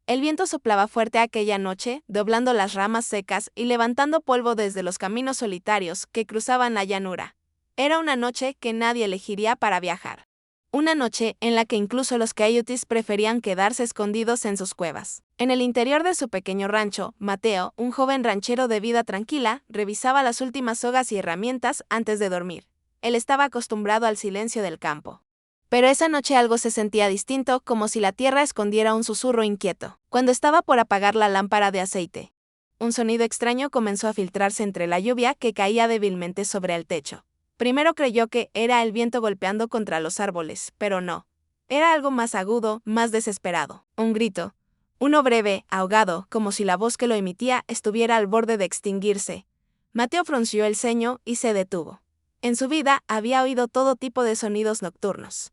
El viento soplaba fuerte aquella noche, doblando las ramas secas y levantando polvo desde los caminos solitarios que cruzaban la llanura. Era una noche que nadie elegiría para viajar. Una noche en la que incluso los coyotes preferían quedarse escondidos en sus cuevas. En el interior de su pequeño rancho, Mateo, un joven ranchero de vida tranquila, revisaba las últimas sogas y herramientas antes de dormir. Él estaba acostumbrado al silencio del campo. Pero esa noche algo se sentía distinto, como si la tierra escondiera un susurro inquieto. Cuando estaba por apagar la lámpara de aceite, un sonido extraño comenzó a filtrarse entre la lluvia que caía débilmente sobre el techo. Primero creyó que era el viento golpeando contra los árboles, pero no. Era algo más agudo, más desesperado. Un grito. Uno breve, ahogado, como si la voz que lo emitía estuviera al borde de extinguirse. Mateo frunció el ceño y se detuvo. En su vida había oído todo tipo de sonidos nocturnos.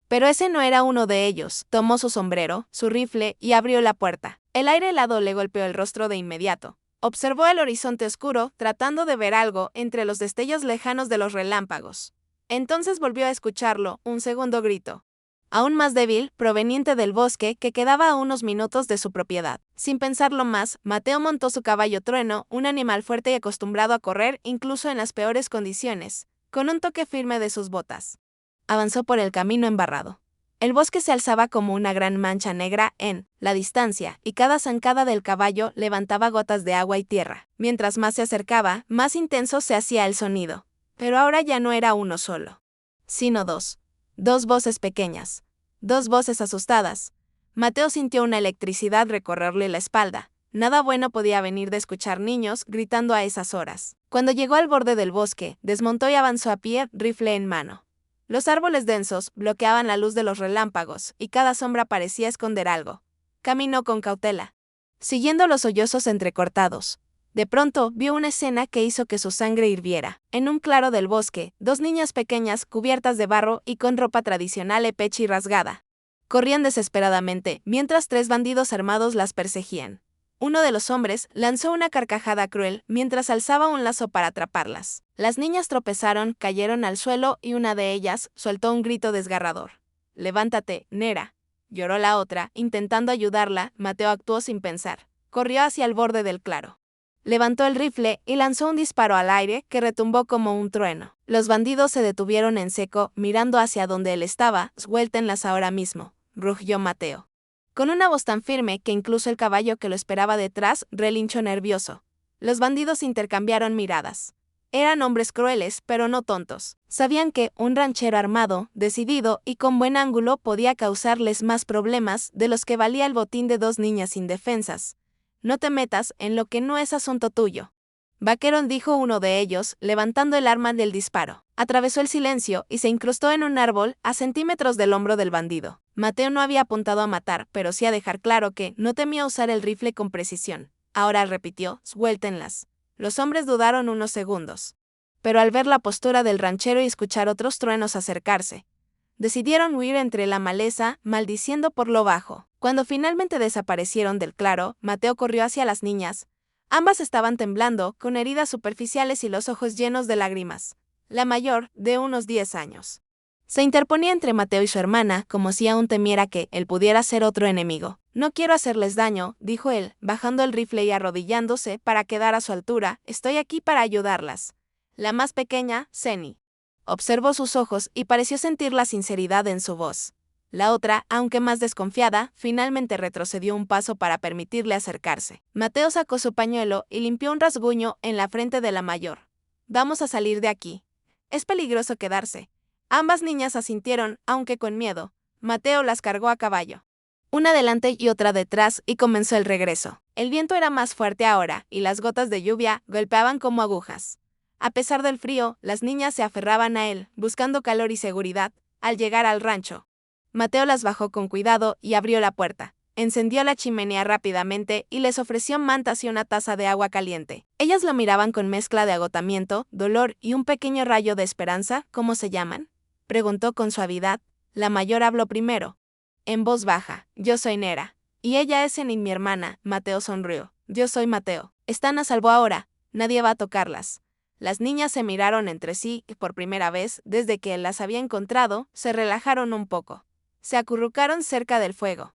Pero ese no era uno de ellos. Tomó su sombrero, su rifle y abrió la puerta. El aire helado le golpeó el rostro de inmediato. Observó el horizonte oscuro, tratando de ver algo entre los destellos lejanos de los relámpagos. Entonces volvió a escucharlo, un segundo grito. Aún más débil, proveniente del bosque que quedaba a unos minutos de su propiedad. Sin pensarlo más, Mateo montó su caballo Trueno, un animal fuerte y acostumbrado a correr incluso en las peores condiciones, con un toque firme de sus botas. Avanzó por el camino embarrado. El bosque se alzaba como una gran mancha negra en la distancia, y cada zancada del caballo levantaba gotas de agua y tierra. Mientras más se acercaba, más intenso se hacía el sonido. Pero ahora ya no era uno solo, sino dos. Dos voces pequeñas. Dos voces asustadas. Mateo sintió una electricidad recorrerle la espalda. Nada bueno podía venir de escuchar niños gritando a esas horas. Cuando llegó al borde del bosque, desmontó y avanzó a pie, rifle en mano. Los árboles densos bloqueaban la luz de los relámpagos, y cada sombra parecía esconder algo. Caminó con cautela, siguiendo los sollozos entrecortados. De pronto, vio una escena que hizo que su sangre hirviera. En un claro del bosque, dos niñas pequeñas, cubiertas de barro y con ropa tradicional hecha y rasgada, corrían desesperadamente, mientras tres bandidos armados las perseguían. Uno de los hombres lanzó una carcajada cruel mientras alzaba un lazo para atraparlas. Las niñas tropezaron, cayeron al suelo y una de ellas soltó un grito desgarrador. «Levántate, Nera», lloró la otra, intentando ayudarla. Mateo actuó sin pensar. Corrió hacia el borde del claro. Levantó el rifle y lanzó un disparo al aire que retumbó como un trueno. Los bandidos se detuvieron en seco, mirando hacia donde él estaba. «Suéltenlas ahora mismo», rugió Mateo, con una voz tan firme que incluso el caballo que lo esperaba detrás relinchó nervioso. Los bandidos intercambiaron miradas. Eran hombres crueles, pero no tontos. Sabían que un ranchero armado, decidido y con buen ángulo podía causarles más problemas de los que valía el botín de dos niñas indefensas. «No te metas en lo que no es asunto tuyo», vaquero, dijo uno de ellos, levantando el arma del disparo. Atravesó el silencio y se incrustó en un árbol a centímetros del hombro del bandido. Mateo no había apuntado a matar, pero sí a dejar claro que no temía usar el rifle con precisión. Ahora repitió: «Suéltenlas». Los hombres dudaron unos segundos, pero al ver la postura del ranchero y escuchar otros truenos acercarse, decidieron huir entre la maleza, maldiciendo por lo bajo. Cuando finalmente desaparecieron del claro, Mateo corrió hacia las niñas. Ambas estaban temblando, con heridas superficiales y los ojos llenos de lágrimas. La mayor, de unos 10 años, se interponía entre Mateo y su hermana, como si aún temiera que él pudiera ser otro enemigo. «No quiero hacerles daño», dijo él, bajando el rifle y arrodillándose para quedar a su altura. «Estoy aquí para ayudarlas». La más pequeña, Seni, observó sus ojos y pareció sentir la sinceridad en su voz. La otra, aunque más desconfiada, finalmente retrocedió un paso para permitirle acercarse. Mateo sacó su pañuelo y limpió un rasguño en la frente de la mayor. «Vamos a salir de aquí. Es peligroso quedarse». Ambas niñas asintieron, aunque con miedo. Mateo las cargó a caballo, una delante y otra detrás, y comenzó el regreso. El viento era más fuerte ahora, y las gotas de lluvia golpeaban como agujas. A pesar del frío, las niñas se aferraban a él, buscando calor y seguridad. Al llegar al rancho, Mateo las bajó con cuidado y abrió la puerta. Encendió la chimenea rápidamente y les ofreció mantas y una taza de agua caliente. Ellas lo miraban con mezcla de agotamiento, dolor y un pequeño rayo de esperanza. «¿Cómo se llaman?», preguntó con suavidad. La mayor habló primero, en voz baja: «Yo soy Nera». «Y ella es Seni, mi hermana». Mateo sonrió. «Yo soy Mateo. Están a salvo ahora. Nadie va a tocarlas». Las niñas se miraron entre sí y por primera vez desde que él las había encontrado, se relajaron un poco. Se acurrucaron cerca del fuego.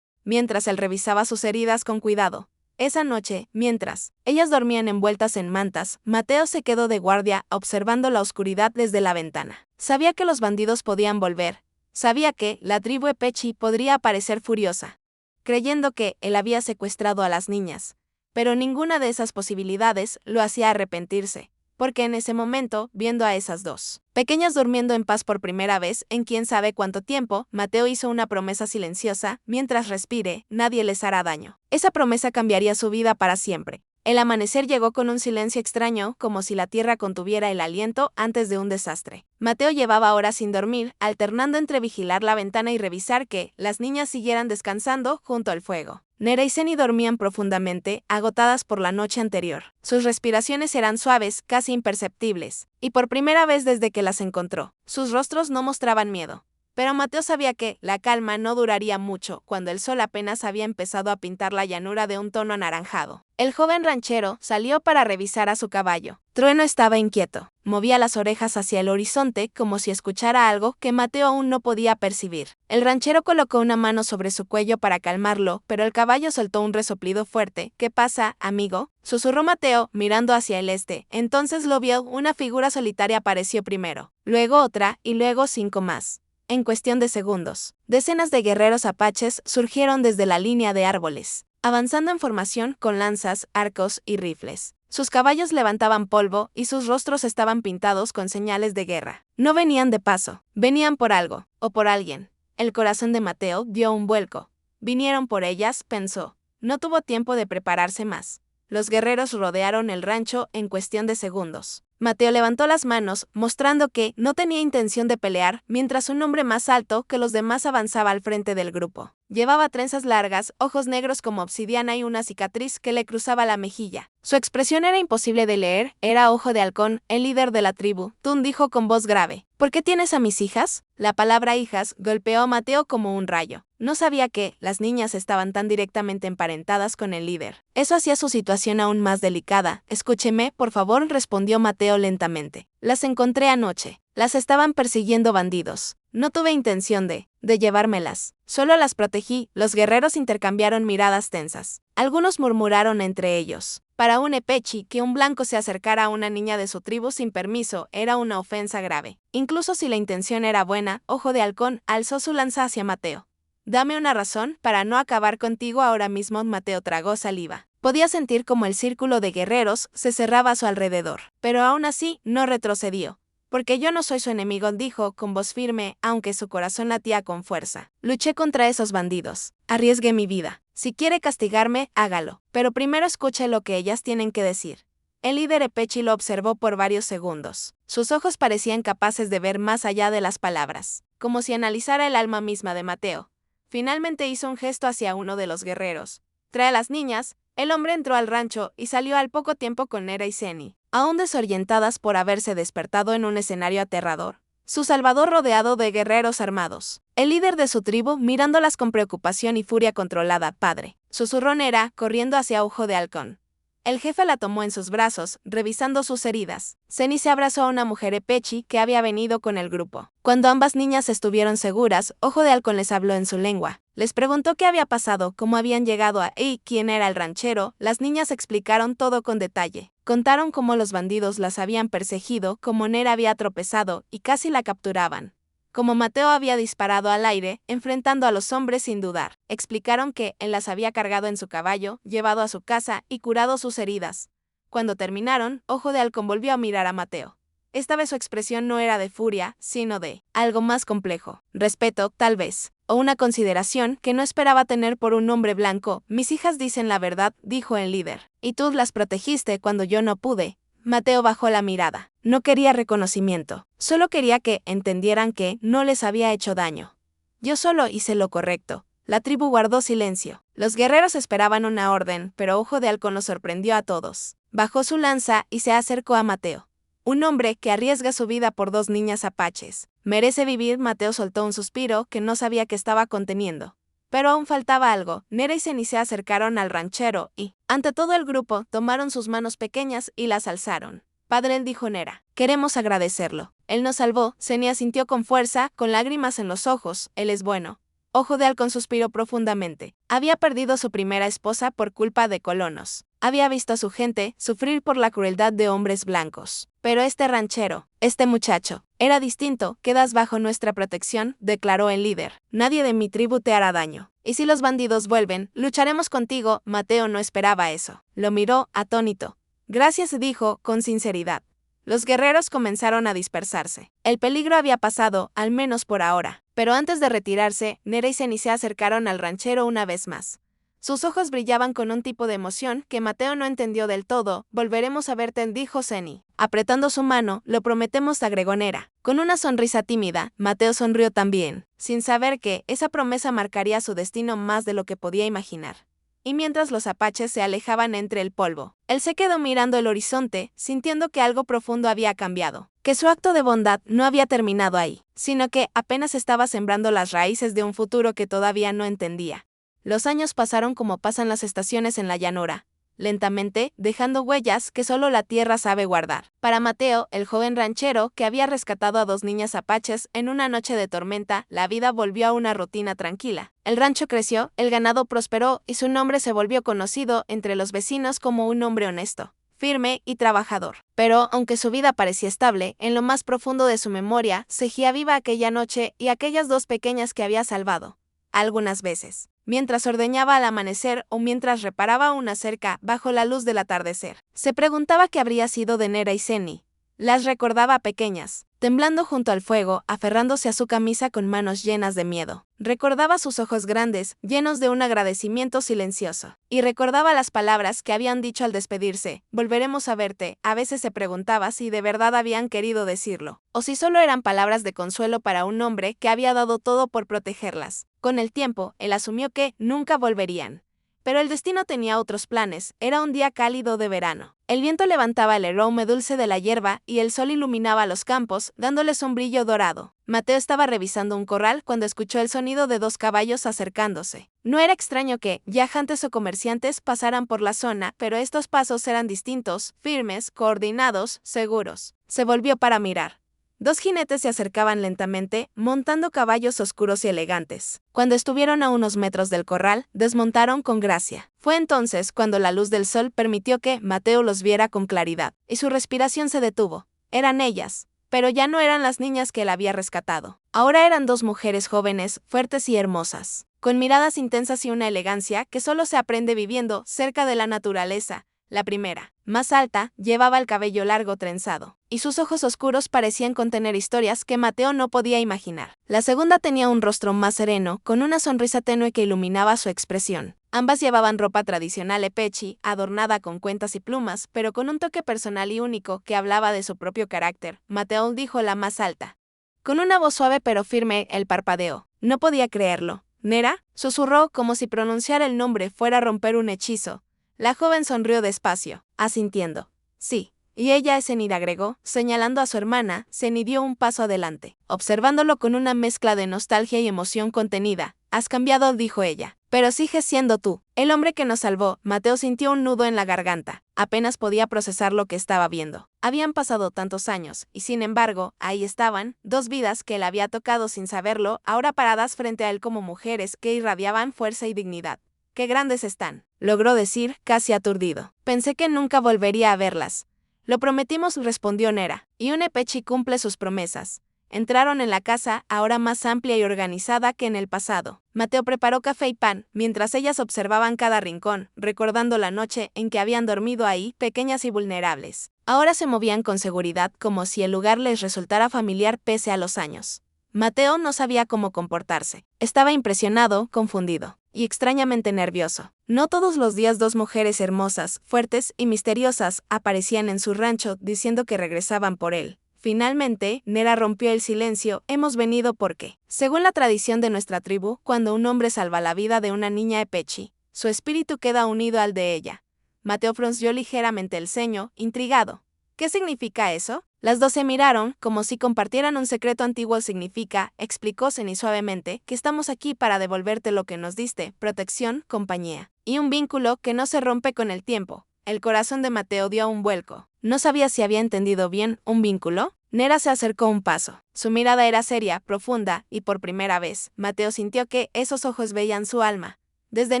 mientras él revisaba sus heridas con cuidado. Esa noche, mientras ellas dormían envueltas en mantas, Mateo se quedó de guardia observando la oscuridad desde la ventana. Sabía que los bandidos podían volver. Sabía que la tribu Epechí podría aparecer furiosa, creyendo que él había secuestrado a las niñas. Pero ninguna de esas posibilidades lo hacía arrepentirse, porque en ese momento, viendo a esas dos pequeñas durmiendo en paz por primera vez en quién sabe cuánto tiempo, Mateo hizo una promesa silenciosa: mientras respire, nadie les hará daño. Esa promesa cambiaría su vida para siempre. El amanecer llegó con un silencio extraño, como si la tierra contuviera el aliento antes de un desastre. Mateo llevaba horas sin dormir, alternando entre vigilar la ventana y revisar que las niñas siguieran descansando junto al fuego. Nera y Seni dormían profundamente, agotadas por la noche anterior. Sus respiraciones eran suaves, casi imperceptibles, y por primera vez desde que las encontró, sus rostros no mostraban miedo. Pero Mateo sabía que la calma no duraría mucho cuando el sol apenas había empezado a pintar la llanura de un tono anaranjado. El joven ranchero salió para revisar a su caballo. Trueno estaba inquieto. Movía las orejas hacia el horizonte como si escuchara algo que Mateo aún no podía percibir. El ranchero colocó una mano sobre su cuello para calmarlo, pero el caballo soltó un resoplido fuerte. ¿Qué pasa, amigo?, susurró Mateo, mirando hacia el este. Entonces lo vio. Una figura solitaria apareció primero, luego otra y luego 5 más. En cuestión de segundos, decenas de guerreros apaches surgieron desde la línea de árboles, avanzando en formación con lanzas, arcos y rifles. Sus caballos levantaban polvo y sus rostros estaban pintados con señales de guerra. No venían de paso, venían por algo, o por alguien. El corazón de Mateo dio un vuelco. Vinieron por ellas, pensó. No tuvo tiempo de prepararse más. Los guerreros rodearon el rancho en cuestión de segundos. Mateo levantó las manos, mostrando que no tenía intención de pelear, mientras un hombre más alto que los demás avanzaba al frente del grupo. Llevaba trenzas largas, ojos negros como obsidiana y una cicatriz que le cruzaba la mejilla. Su expresión era imposible de leer. Era Ojo de Halcón, el líder de la tribu. Tun dijo con voz grave: ¿Por qué tienes a mis hijas? La palabra hijas golpeó a Mateo como un rayo. No sabía que las niñas estaban tan directamente emparentadas con el líder. Eso hacía su situación aún más delicada. Escúcheme, por favor, respondió Mateo lentamente. Las encontré anoche. Las estaban persiguiendo bandidos. No tuve intención de llevármelas. Solo las protegí. Los guerreros intercambiaron miradas tensas. Algunos murmuraron entre ellos. Para un Epechí, que un blanco se acercara a una niña de su tribu sin permiso era una ofensa grave. Incluso si la intención era buena, Ojo de Halcón alzó su lanza hacia Mateo. Dame una razón para no acabar contigo ahora mismo. Mateo tragó saliva. Podía sentir como el círculo de guerreros se cerraba a su alrededor, pero aún así no retrocedió. Porque yo no soy su enemigo, dijo con voz firme, aunque su corazón latía con fuerza. Luché contra esos bandidos. Arriesgué mi vida. Si quiere castigarme, hágalo. Pero primero escuche lo que ellas tienen que decir. El líder Epechí lo observó por varios segundos. Sus ojos parecían capaces de ver más allá de las palabras, como si analizara el alma misma de Mateo. Finalmente hizo un gesto hacia uno de los guerreros. Trae a las niñas. El hombre entró al rancho y salió al poco tiempo con Nera y Seni, aún desorientadas por haberse despertado en un escenario aterrador. Su salvador rodeado de guerreros armados. El líder de su tribu mirándolas con preocupación y furia controlada. Padre, susurró Nera, corriendo hacia Ojo de Halcón. El jefe la tomó en sus brazos, revisando sus heridas. Seni se abrazó a una mujer Epechí que había venido con el grupo. Cuando ambas niñas estuvieron seguras, Ojo de Halcón les habló en su lengua. Les preguntó qué había pasado, cómo habían llegado y quién era el ranchero. Las niñas explicaron todo con detalle. Contaron cómo los bandidos las habían perseguido, cómo Nera había tropezado y casi la capturaban. Como Mateo había disparado al aire, enfrentando a los hombres sin dudar. Explicaron que él las había cargado en su caballo, llevado a su casa y curado sus heridas. Cuando terminaron, Ojo de Halcón volvió a mirar a Mateo. Esta vez su expresión no era de furia, sino de algo más complejo. Respeto, tal vez, o una consideración que no esperaba tener por un hombre blanco. Mis hijas dicen la verdad, dijo el líder. Y tú las protegiste cuando yo no pude. Mateo bajó la mirada. No quería reconocimiento. Solo quería que entendieran que no les había hecho daño. Yo solo hice lo correcto. La tribu guardó silencio. Los guerreros esperaban una orden, pero Ojo de Halcón los sorprendió a todos. Bajó su lanza y se acercó a Mateo. Un hombre que arriesga su vida por 2 niñas apaches. Merece vivir. Mateo soltó un suspiro que no sabía que estaba conteniendo. Pero aún faltaba algo. Nera y Seni se acercaron al ranchero y, ante todo el grupo, tomaron sus manos pequeñas y las alzaron. Padre, dijo Nera, queremos agradecerlo. Él nos salvó. Seni asintió con fuerza, con lágrimas en los ojos. Él es bueno. Ojo de Halcón suspiró profundamente. Había perdido a su primera esposa por culpa de colonos. Había visto a su gente sufrir por la crueldad de hombres blancos. Pero este ranchero, este muchacho, era distinto. Quedas bajo nuestra protección, declaró el líder. Nadie de mi tribu te hará daño. Y si los bandidos vuelven, lucharemos contigo. Mateo no esperaba eso. Lo miró, atónito. Gracias, dijo, con sinceridad. Los guerreros comenzaron a dispersarse. El peligro había pasado, al menos por ahora. Pero antes de retirarse, Nera y Seni se acercaron al ranchero una vez más. Sus ojos brillaban con un tipo de emoción que Mateo no entendió del todo. Volveremos a verte, dijo Seni. Apretando su mano, lo prometemos, agregó Nera. Con una sonrisa tímida, Mateo sonrió también, sin saber que esa promesa marcaría su destino más de lo que podía imaginar. Y mientras los apaches se alejaban entre el polvo, él se quedó mirando el horizonte, sintiendo que algo profundo había cambiado, que su acto de bondad no había terminado ahí, sino que apenas estaba sembrando las raíces de un futuro que todavía no entendía. Los años pasaron como pasan las estaciones en la llanura, lentamente, dejando huellas que solo la tierra sabe guardar. Para Mateo, el joven ranchero que había rescatado a 2 niñas apaches en una noche de tormenta, la vida volvió a una rutina tranquila. El rancho creció, el ganado prosperó y su nombre se volvió conocido entre los vecinos como un hombre honesto, firme y trabajador. Pero, aunque su vida parecía estable, en lo más profundo de su memoria seguía viva aquella noche y aquellas 2 pequeñas que había salvado. Algunas veces, mientras ordeñaba al amanecer o mientras reparaba una cerca bajo la luz del atardecer, se preguntaba qué habría sido de Nera y Seni. Las recordaba pequeñas, temblando junto al fuego, aferrándose a su camisa con manos llenas de miedo. Recordaba sus ojos grandes, llenos de un agradecimiento silencioso. Y recordaba las palabras que habían dicho al despedirse. Volveremos a verte. A veces se preguntaba si de verdad habían querido decirlo, o si solo eran palabras de consuelo para un hombre que había dado todo por protegerlas. Con el tiempo, él asumió que nunca volverían. Pero el destino tenía otros planes. Era un día cálido de verano. El viento levantaba el aroma dulce de la hierba y el sol iluminaba los campos, dándoles un brillo dorado. Mateo estaba revisando un corral cuando escuchó el sonido de 2 caballos acercándose. No era extraño que viajantes o comerciantes pasaran por la zona, pero estos pasos eran distintos, firmes, coordinados, seguros. Se volvió para mirar. 2 jinetes se acercaban lentamente, montando caballos oscuros y elegantes. Cuando estuvieron a unos metros del corral, desmontaron con gracia. Fue entonces cuando la luz del sol permitió que Mateo los viera con claridad, y su respiración se detuvo. Eran ellas, pero ya no eran las niñas que él había rescatado. Ahora eran 2 mujeres jóvenes, fuertes y hermosas, con miradas intensas y una elegancia que solo se aprende viviendo cerca de la naturaleza. La primera, más alta, llevaba el cabello largo trenzado, y sus ojos oscuros parecían contener historias que Mateo no podía imaginar. La segunda tenía un rostro más sereno, con una sonrisa tenue que iluminaba su expresión. Ambas llevaban ropa tradicional epechi, adornada con cuentas y plumas, pero con un toque personal y único que hablaba de su propio carácter. Mateo dijo la más alta. Con una voz suave pero firme, él parpadeó. No podía creerlo. ¿Nera? Susurró como si pronunciar el nombre fuera a romper un hechizo. La joven sonrió despacio, asintiendo. Sí. Y ella es Enid, agregó, señalando a su hermana. Seni dio un paso adelante, observándolo con una mezcla de nostalgia y emoción contenida. Has cambiado, dijo ella, pero sigues siendo tú, el hombre que nos salvó. Mateo sintió un nudo en la garganta. Apenas podía procesar lo que estaba viendo. Habían pasado tantos años, y sin embargo, ahí estaban, 2 vidas que él había tocado sin saberlo, ahora paradas frente a él como mujeres que irradiaban fuerza y dignidad. ¡Qué grandes están!, logró decir, casi aturdido. Pensé que nunca volvería a verlas. Lo prometimos, respondió Nera, y un epechi cumple sus promesas. Entraron en la casa, ahora más amplia y organizada que en el pasado. Mateo preparó café y pan, mientras ellas observaban cada rincón, recordando la noche en que habían dormido ahí, pequeñas y vulnerables. Ahora se movían con seguridad, como si el lugar les resultara familiar pese a los años. Mateo no sabía cómo comportarse. Estaba impresionado, confundido y extrañamente nervioso. No todos los días 2 mujeres hermosas, fuertes y misteriosas aparecían en su rancho diciendo que regresaban por él. Finalmente, Nera rompió el silencio. Hemos venido porque, según la tradición de nuestra tribu, cuando un hombre salva la vida de una niña epechi, su espíritu queda unido al de ella. Mateo frunció ligeramente el ceño, intrigado. ¿Qué significa eso? Las 2 se miraron, como si compartieran un secreto antiguo. Significa, explicó Seni suavemente, que estamos aquí para devolverte lo que nos diste, protección, compañía, y un vínculo que no se rompe con el tiempo. El corazón de Mateo dio un vuelco. No sabía si había entendido bien, ¿un vínculo? Nera se acercó un paso. Su mirada era seria, profunda, y por primera vez, Mateo sintió que esos ojos veían su alma. Desde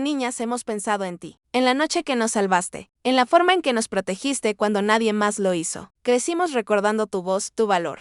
niñas hemos pensado en ti, en la noche que nos salvaste, en la forma en que nos protegiste cuando nadie más lo hizo. Crecimos recordando tu voz, tu valor.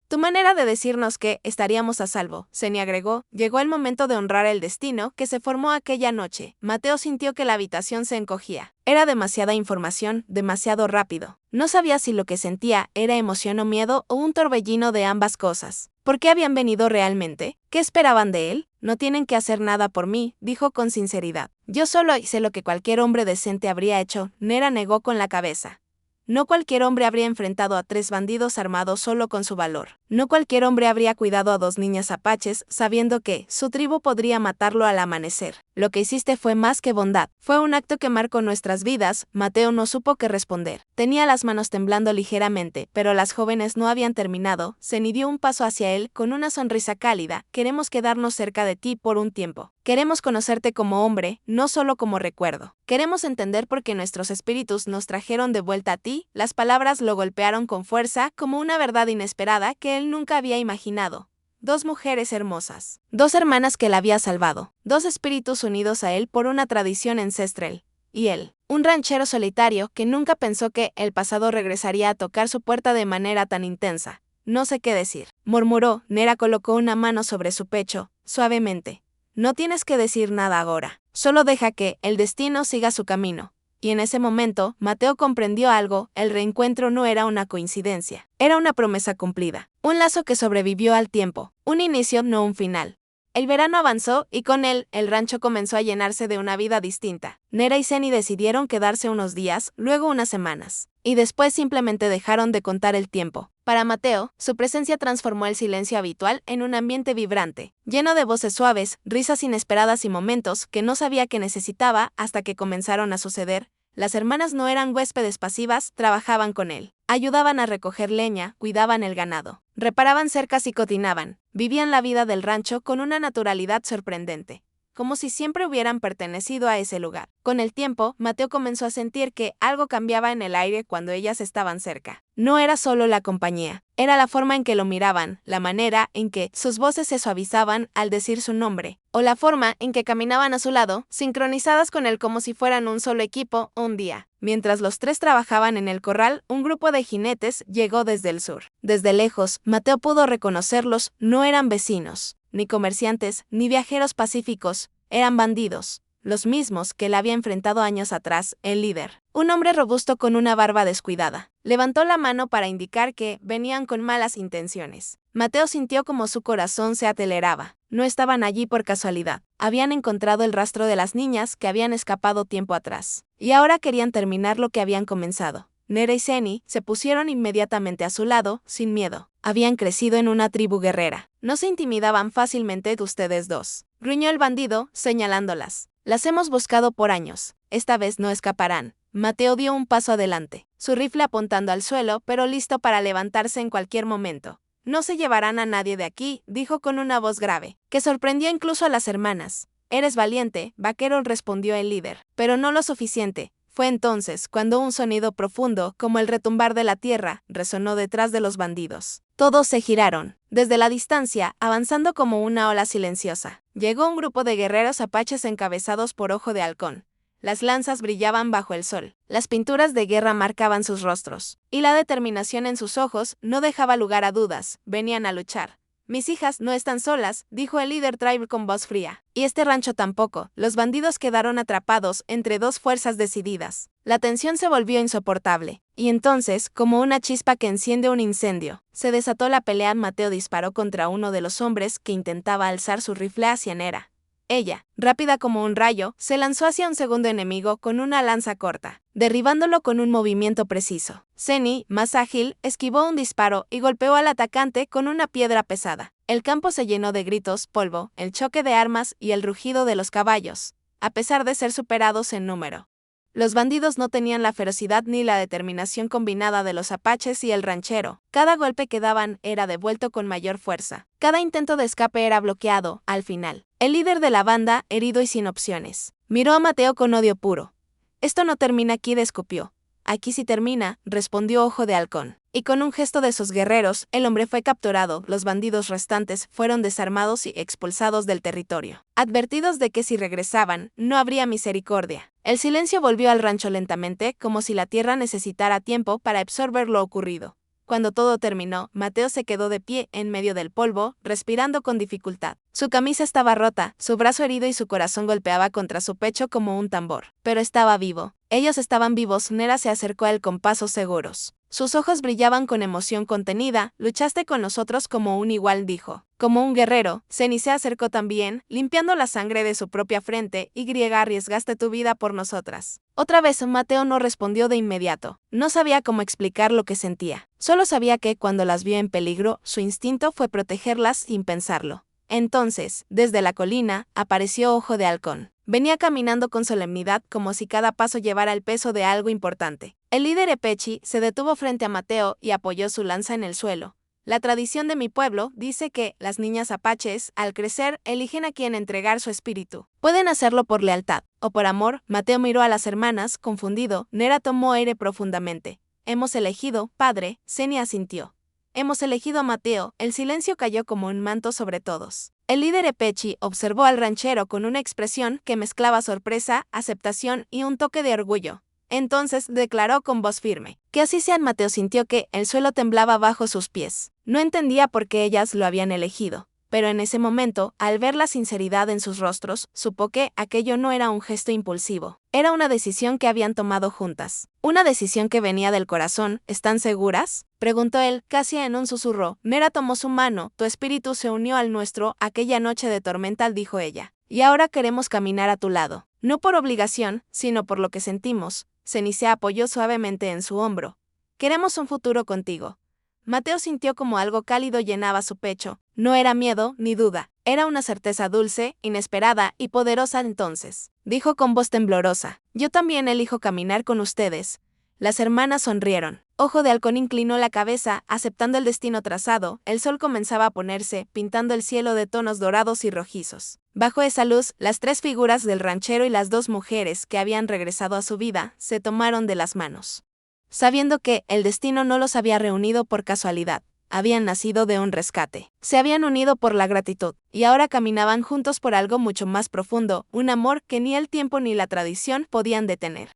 Tu manera de decirnos que estaríamos a salvo, Seni agregó. Llegó el momento de honrar el destino que se formó aquella noche. Mateo sintió que la habitación se encogía. Era demasiada información, demasiado rápido. No sabía si lo que sentía era emoción o miedo o un torbellino de ambas cosas. ¿Por qué habían venido realmente? ¿Qué esperaban de él? No tienen que hacer nada por mí, dijo con sinceridad. Yo solo hice lo que cualquier hombre decente habría hecho, Nera negó con la cabeza. No cualquier hombre habría enfrentado a 3 bandidos armados solo con su valor. No cualquier hombre habría cuidado a 2 niñas apaches sabiendo que su tribu podría matarlo al amanecer. Lo que hiciste fue más que bondad. Fue un acto que marcó nuestras vidas. Mateo no supo qué responder. Tenía las manos temblando ligeramente, pero las jóvenes no habían terminado. Seni dio un paso hacia él con una sonrisa cálida. Queremos quedarnos cerca de ti por un tiempo. Queremos conocerte como hombre, no solo como recuerdo. Queremos entender por qué nuestros espíritus nos trajeron de vuelta a ti. Las palabras lo golpearon con fuerza, como una verdad inesperada que él nunca había imaginado. 2 mujeres hermosas. 2 hermanas que la había salvado. 2 espíritus unidos a él por una tradición ancestral. Y él, un ranchero solitario que nunca pensó que el pasado regresaría a tocar su puerta de manera tan intensa. No sé qué decir, murmuró. Nera colocó una mano sobre su pecho, suavemente. No tienes que decir nada ahora. Solo deja que el destino siga su camino. Y en ese momento, Mateo comprendió algo. El reencuentro no era una coincidencia. Era una promesa cumplida. Un lazo que sobrevivió al tiempo. Un inicio, no un final. El verano avanzó y con él, el rancho comenzó a llenarse de una vida distinta. Nera y Seni decidieron quedarse unos días, luego unas semanas. Y después simplemente dejaron de contar el tiempo. Para Mateo, su presencia transformó el silencio habitual en un ambiente vibrante, lleno de voces suaves, risas inesperadas y momentos que no sabía que necesitaba hasta que comenzaron a suceder. Las hermanas no eran huéspedes pasivas, trabajaban con él. Ayudaban a recoger leña, cuidaban el ganado, reparaban cercas y cocinaban. Vivían la vida del rancho con una naturalidad sorprendente, como si siempre hubieran pertenecido a ese lugar. Con el tiempo, Mateo comenzó a sentir que algo cambiaba en el aire cuando ellas estaban cerca. No era solo la compañía, era la forma en que lo miraban, la manera en que sus voces se suavizaban al decir su nombre, o la forma en que caminaban a su lado, sincronizadas con él como si fueran un solo equipo. Un día, mientras los 3 trabajaban en el corral, un grupo de jinetes llegó desde el sur. Desde lejos, Mateo pudo reconocerlos. No eran vecinos, ni comerciantes, ni viajeros pacíficos, eran bandidos. Los mismos que él había enfrentado años atrás, el líder. Un hombre robusto con una barba descuidada. Levantó la mano para indicar que venían con malas intenciones. Mateo sintió como su corazón se aceleraba. No estaban allí por casualidad. Habían encontrado el rastro de las niñas que habían escapado tiempo atrás. Y ahora querían terminar lo que habían comenzado. Nera y Seni se pusieron inmediatamente a su lado, sin miedo. Habían crecido en una tribu guerrera. No se intimidaban fácilmente de ustedes 2. Gruñó el bandido, señalándolas. Las hemos buscado por años. Esta vez no escaparán. Mateo dio un paso adelante, su rifle apuntando al suelo, pero listo para levantarse en cualquier momento. No se llevarán a nadie de aquí, dijo con una voz grave, que sorprendió incluso a las hermanas. Eres valiente, vaquero, respondió el líder, pero no lo suficiente. Fue entonces cuando un sonido profundo, como el retumbar de la tierra, resonó detrás de los bandidos. Todos se giraron. Desde la distancia, avanzando como una ola silenciosa, llegó un grupo de guerreros apaches encabezados por Ojo de Halcón. Las lanzas brillaban bajo el sol, las pinturas de guerra marcaban sus rostros, y la determinación en sus ojos no dejaba lugar a dudas. Venían a luchar. Mis hijas no están solas, dijo el líder tribal con voz fría. Y este rancho tampoco. Los bandidos quedaron atrapados entre 2 fuerzas decididas. La tensión se volvió insoportable. Y entonces, como una chispa que enciende un incendio, se desató la pelea. Mateo disparó contra uno de los hombres que intentaba alzar su rifle hacia Nera. Ella, rápida como un rayo, se lanzó hacia un segundo enemigo con una lanza corta, derribándolo con un movimiento preciso. Seni, más ágil, esquivó un disparo y golpeó al atacante con una piedra pesada. El campo se llenó de gritos, polvo, el choque de armas y el rugido de los caballos, a pesar de ser superados en número. Los bandidos no tenían la ferocidad ni la determinación combinada de los apaches y el ranchero. Cada golpe que daban era devuelto con mayor fuerza. Cada intento de escape era bloqueado. Al final, el líder de la banda, herido y sin opciones, miró a Mateo con odio puro. Esto no termina aquí, escupió. Aquí sí termina, respondió Ojo de Halcón. Y con un gesto de sus guerreros, el hombre fue capturado, los bandidos restantes fueron desarmados y expulsados del territorio, advertidos de que si regresaban, no habría misericordia. El silencio volvió al rancho lentamente, como si la tierra necesitara tiempo para absorber lo ocurrido. Cuando todo terminó, Mateo se quedó de pie en medio del polvo, respirando con dificultad. Su camisa estaba rota, su brazo herido y su corazón golpeaba contra su pecho como un tambor. Pero estaba vivo. Ellos estaban vivos. Nera se acercó a él con pasos seguros. Sus ojos brillaban con emoción contenida. Luchaste con nosotros como un igual, dijo. Como un guerrero, Zeni se acercó también, limpiando la sangre de su propia frente, y griega, arriesgaste tu vida por nosotras. Otra vez Mateo no respondió de inmediato. No sabía cómo explicar lo que sentía. Solo sabía que, cuando las vio en peligro, su instinto fue protegerlas sin pensarlo. Entonces, desde la colina, apareció Ojo de Halcón. Venía caminando con solemnidad como si cada paso llevara el peso de algo importante. El líder Epechi se detuvo frente a Mateo y apoyó su lanza en el suelo. La tradición de mi pueblo dice que las niñas apaches, al crecer, eligen a quien entregar su espíritu. Pueden hacerlo por lealtad o por amor. Mateo miró a las hermanas, confundido. Nera tomó aire profundamente. Hemos elegido, padre, Zeni asintió. Hemos elegido a Mateo. El silencio cayó como un manto sobre todos. El líder Epechi observó al ranchero con una expresión que mezclaba sorpresa, aceptación y un toque de orgullo. Entonces declaró con voz firme. Que así sea. Mateo sintió que el suelo temblaba bajo sus pies. No entendía por qué ellas lo habían elegido, pero en ese momento, al ver la sinceridad en sus rostros, supo que aquello no era un gesto impulsivo. Era una decisión que habían tomado juntas. Una decisión que venía del corazón. ¿Están seguras?, preguntó él, casi en un susurro. Nera tomó su mano. Tu espíritu se unió al nuestro aquella noche de tormenta, dijo ella. Y ahora queremos caminar a tu lado. No por obligación, sino por lo que sentimos. Zeni se apoyó suavemente en su hombro. Queremos un futuro contigo. Mateo sintió como algo cálido llenaba su pecho. No era miedo ni duda. Era una certeza dulce, inesperada y poderosa. Entonces, dijo con voz temblorosa. Yo también elijo caminar con ustedes. Las hermanas sonrieron. Ojo de Halcón inclinó la cabeza, aceptando el destino trazado. El sol comenzaba a ponerse, pintando el cielo de tonos dorados y rojizos. Bajo esa luz, las tres figuras del ranchero y las dos mujeres que habían regresado a su vida se tomaron de las manos. Sabiendo que el destino no los había reunido por casualidad, habían nacido de un rescate. Se habían unido por la gratitud, y ahora caminaban juntos por algo mucho más profundo, un amor que ni el tiempo ni la tradición podían detener.